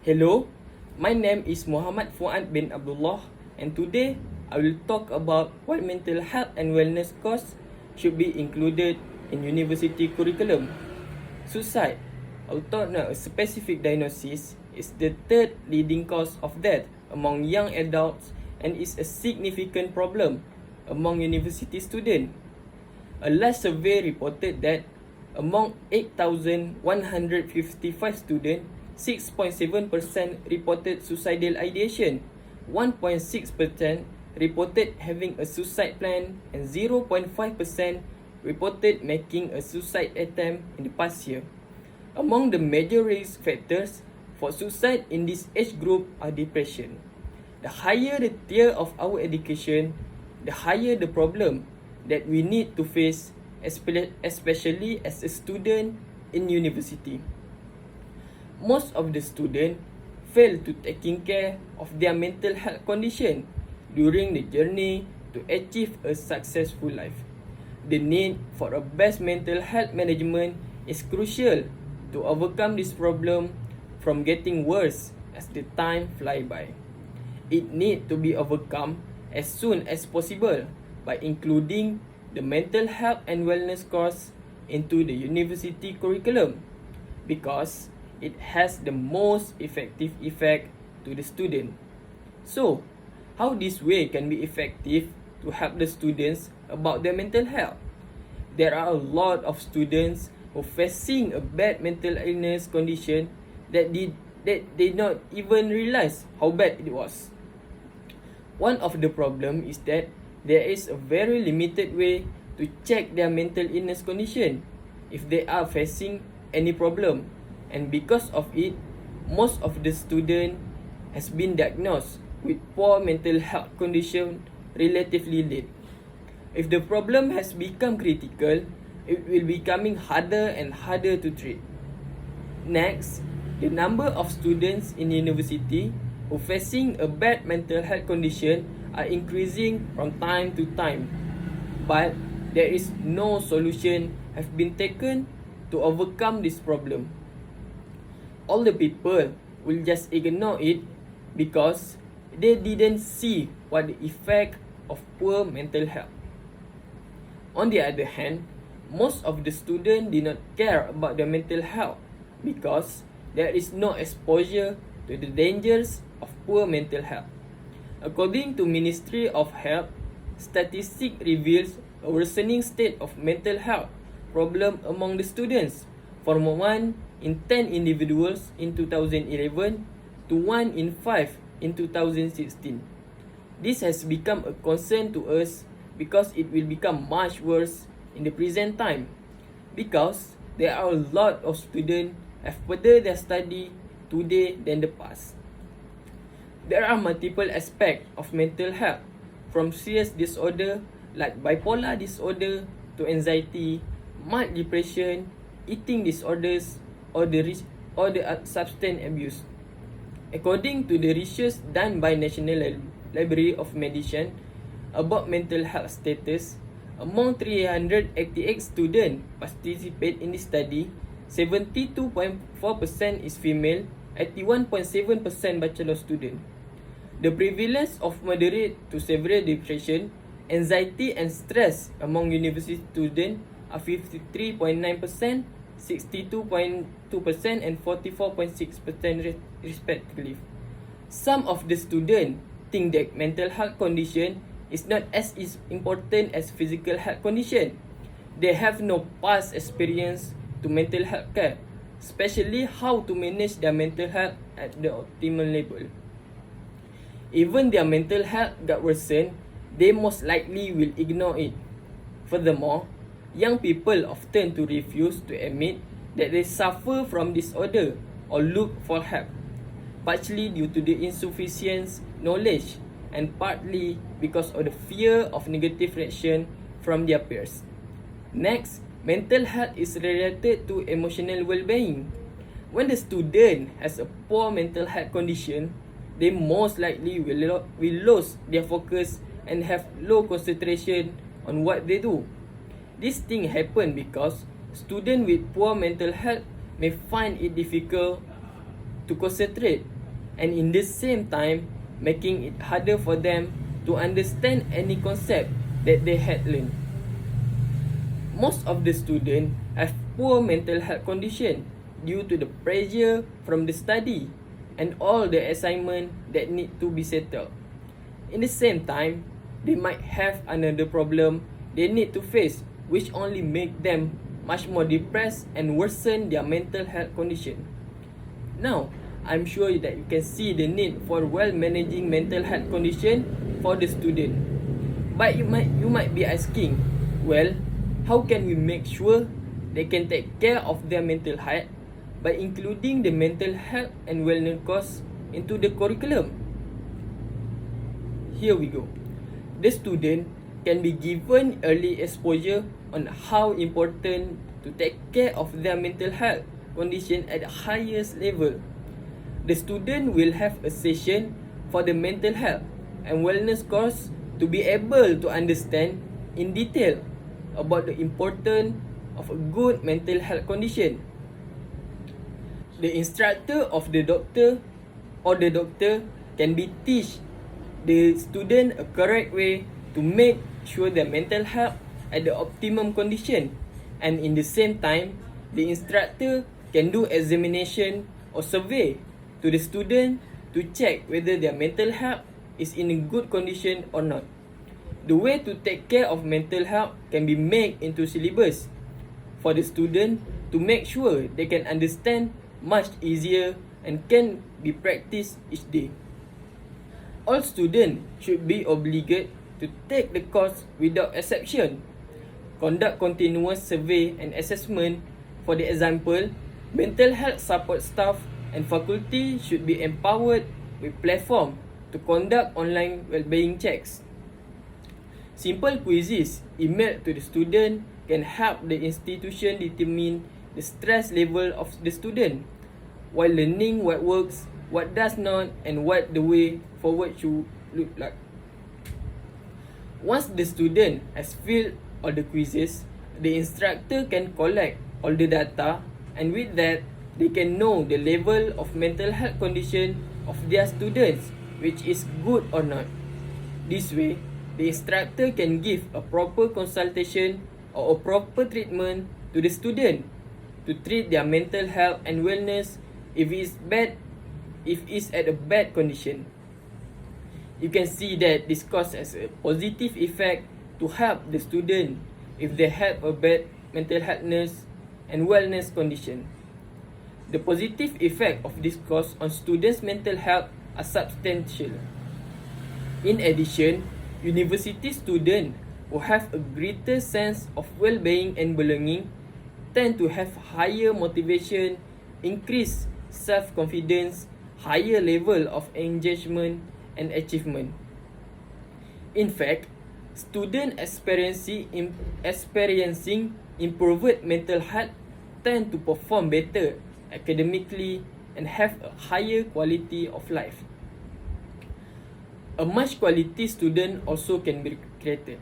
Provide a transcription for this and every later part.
Hello, my name is Muhammad Fuad bin Abdullah, and today I will talk about why mental health and wellness course should be included in university curriculum. Suicide, although not a specific diagnosis, is the third leading cause of death among young adults and is a significant problem among university students. A last survey reported that among 8,155 students, 6.7% reported suicidal ideation, 1.6% reported having a suicide plan, and 0.5% reported making a suicide attempt in the past year. Among the major risk factors for suicide in this age group are depression. The higher the tier of our education, the higher the problem that we need to face, especially as a student in university. Most of the students fail to taking care of their mental health condition during the journey to achieve a successful life. The need for a best mental health management is crucial to overcome this problem from getting worse as the time fly by. It need to be overcome as soon as possible by including the mental health and wellness course into the university curriculum because it has the most effective effect to the student. So, how this way can be effective to help the students about their mental health? There are a lot of students who facing a bad mental illness condition that they not even realize how bad it was. One of the problem is that there is a very limited way to check their mental illness condition if they are facing any problem, and because of it, most of the student has been diagnosed with poor mental health condition relatively late. If the problem has become critical, it will becoming harder and harder to treat. Next, the number of students in university who facing a bad mental health condition are increasing from time to time, but there is no solution have been taken to overcome this problem. All the people will just ignore it because they didn't see what the effect of poor mental health. On the other hand, most of the students did not care about their mental health because there is no exposure to the dangers of poor mental health. According to Ministry of Health, statistics reveals a worsening state of mental health problem among the students from 1 in 10 individuals in 2011 to 1 in 5 in 2016. This has become a concern to us because it will become much worse in the present time because there are a lot of students have furthered their study today than the past. There are multiple aspects of mental health, from serious disorder like bipolar disorder to anxiety, mild depression, eating disorders, or the substance abuse. According to the research done by National Library of Medicine about mental health status, among 388 students participate in this study, 72.4% is female, 81.7% bachelor student. The prevalence of moderate to severe depression, anxiety and stress among university students are 53.9%, 62.2% and 44.6% respectively. Some of the students think that mental health condition is not as important as physical health condition. They have no past experience to mental health care, especially how to manage their mental health at the optimal level. Even their mental health got worsened, they most likely will ignore it. Furthermore, young people often to refuse to admit that they suffer from disorder or look for help, partly due to the insufficient knowledge and partly because of the fear of negative reaction from their peers. Next, mental health is related to emotional well-being. When the student has a poor mental health condition, they most likely will lose their focus and have low concentration on what they do. This thing happen because students with poor mental health may find it difficult to concentrate, and in the same time making it harder for them to understand any concept that they had learned. Most of the students have poor mental health condition due to the pressure from the study and all the assignment that need to be settled. In the same time, they might have another problem they need to face, which only make them much more depressed and worsen their mental health condition. Now, I'm sure that you can see the need for well managing mental health condition for the student. But you might be asking, well, how can we make sure they can take care of their mental health by including the mental health and wellness course into the curriculum? Here we go. The student can be given early exposure on how important to take care of their mental health condition at the highest level. The student will have a session for the mental health and wellness course to be able to understand in detail about the importance of a good mental health condition. The instructor of the doctor or the doctor can be teach the student a correct way to make sure their mental health at the optimum condition, and in the same time, the instructor can do examination or survey to the student to check whether their mental health is in a good condition or not. The way to take care of mental health can be made into syllabus for the student to make sure they can understand much easier and can be practiced each day. All students should be obligated to take the course without exception. Conduct continuous survey and assessment. For the example, mental health support staff and faculty should be empowered with platform to conduct online well-being checks. Simple quizzes emailed to the student can help the institution determine the stress level of the student while learning what works, what does not, and what the way forward should look like. Once the student has filled all the quizzes, the instructor can collect all the data, and with that, they can know the level of mental health condition of their students, which is good or not. This way, the instructor can give a proper consultation or a proper treatment to the student to treat their mental health and wellness if it's at a bad condition. You can see that this course has a positive effect to help the student if they have a bad mental healthness and wellness condition. The positive effect of this course on students' mental health are substantial. In addition, university students who have a greater sense of well-being and belonging tend to have higher motivation, increased self-confidence, higher level of engagement and achievement. In fact, students experiencing improved mental health tend to perform better academically and have a higher quality of life. A much quality student also can be created.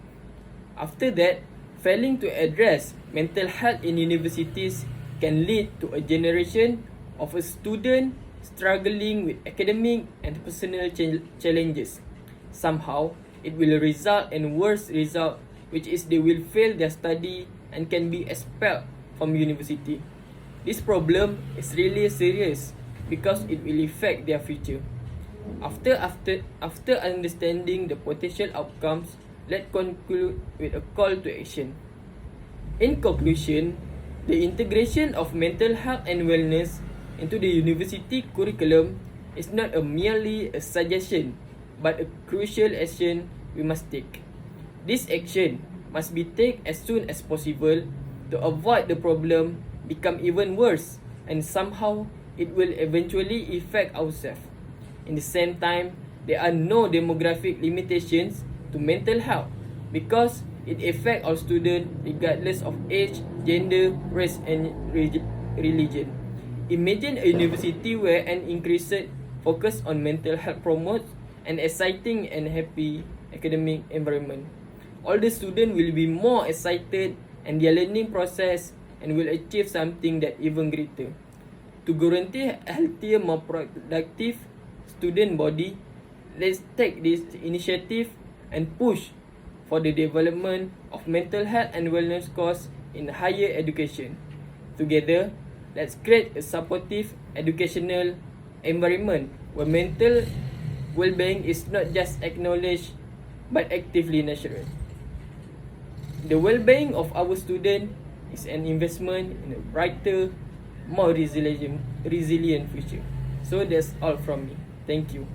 After that, failing to address mental health in universities can lead to a generation of a student struggling with academic and personal challenges. Somehow, it will result in worse result, which is they will fail their study and can be expelled from university. This problem is really serious because it will affect their future. After understanding the potential outcomes, let's conclude with a call to action. In conclusion, the integration of mental health and wellness into the university curriculum is not merely a suggestion, but a crucial action we must take. This action must be taken as soon as possible to avoid the problem become even worse, and somehow it will eventually affect ourselves. In the same time, there are no demographic limitations to mental health because it affects all students regardless of age, gender, race, and religion. Imagine a university where an increased focus on mental health promotes an exciting and happy academic environment. All the students will be more excited and their learning process and will achieve something that even greater. To guarantee a healthier, more productive student body, let's take this initiative and push for the development of mental health and wellness course in higher education. Together, let's create a supportive educational environment where mental well-being is not just acknowledged but actively nurtured. The well-being of our students is an investment in a brighter, more resilient future. So that's all from me. Thank you.